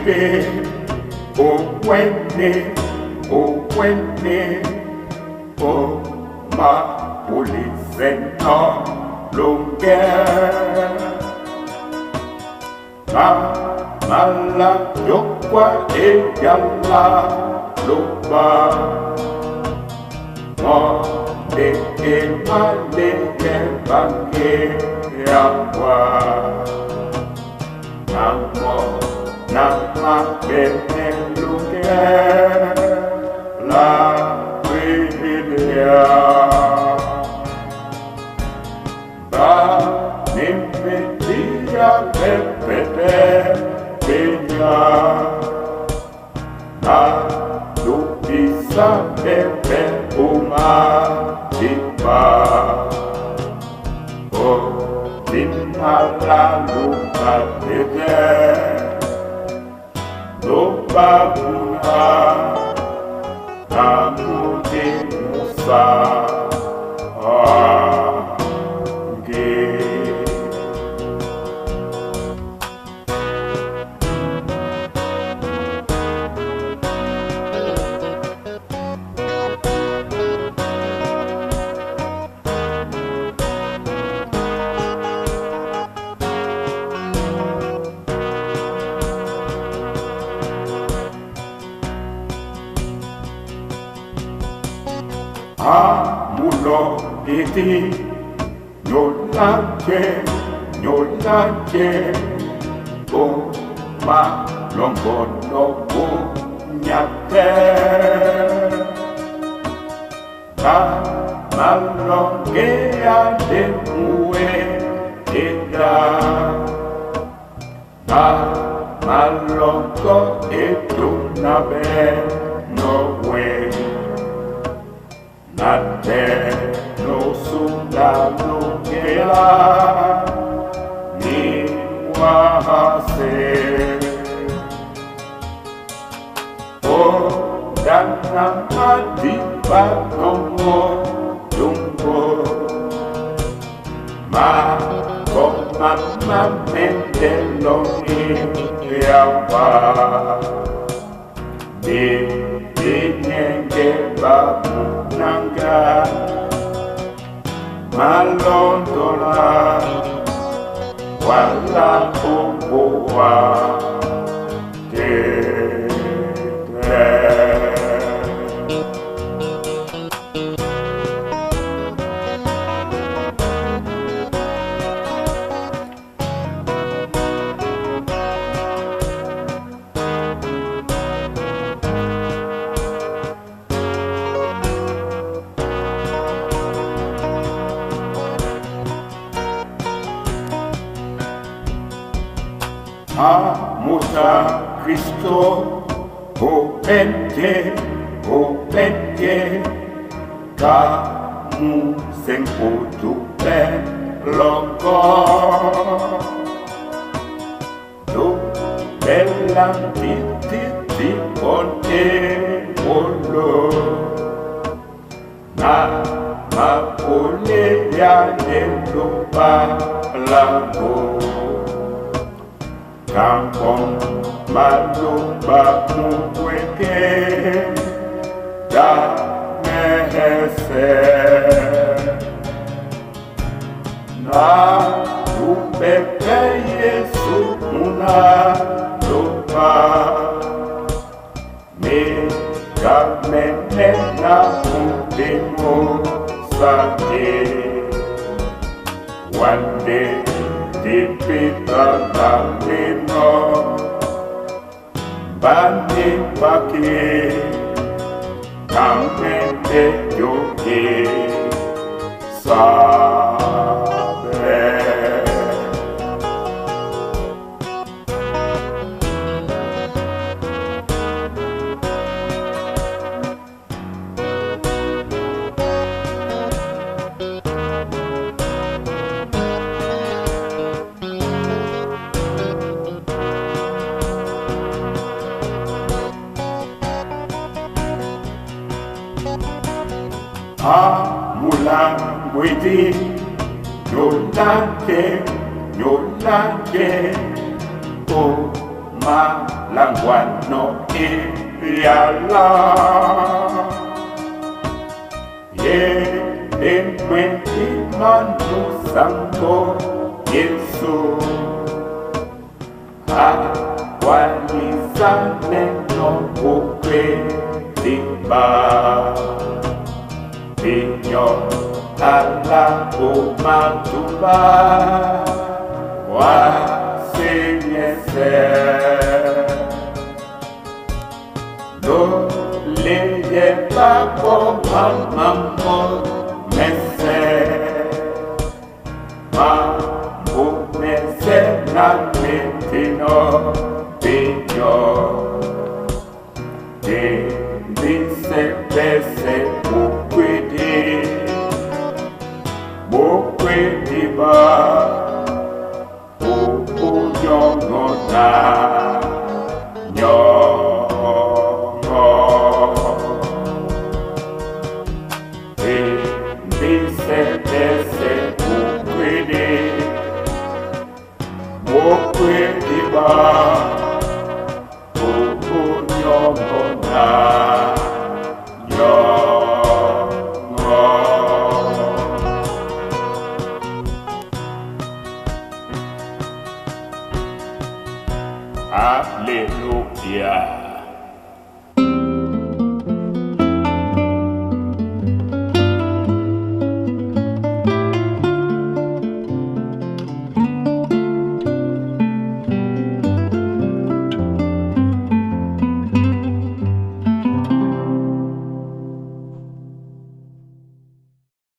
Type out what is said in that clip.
Owene, Owene, Owene, O ma polisena longe. Mala yokwa eyala loba. Male male bange yawa. Namo nama bene lunge la widia. Ba nimbetia pepete penya. Na lupisa pepe uma tipa. Oh, timala lupa tete. Lupa puna. Namu di Musa. Mulo iti nyolake o ma longo lobo nyate malonge ade mue eda malongo etu nabe no way. Nate no sunda lungela ni wahase. Oh dana mati bakomo jumbo. Ma koma mente longi yawa. Nyenge babu nanga malondola wala ubuwa tete. Musa Kristo opente kamu sengkutu loko tu belang titi ponte polo na mapole ya lupa lago. Kampong malumba muweke da mehese. Na upepe Yesu muna lupa. Me kamene na mutimo sake. One day Dipita tamino bani paki kamete yoki sabe. Mulangwiti Nyolake O ma langwano iriala ye enwenti manu sango Yesu awalisane no ukrediba Vinyo ala umatuba wasinyese no leye bako mamamo mese mambo mese na metino vinyo dice pese Mukwediba Ukuyongona Nyongo Dice pese Mukwediba Ukuyongona Hallelujah.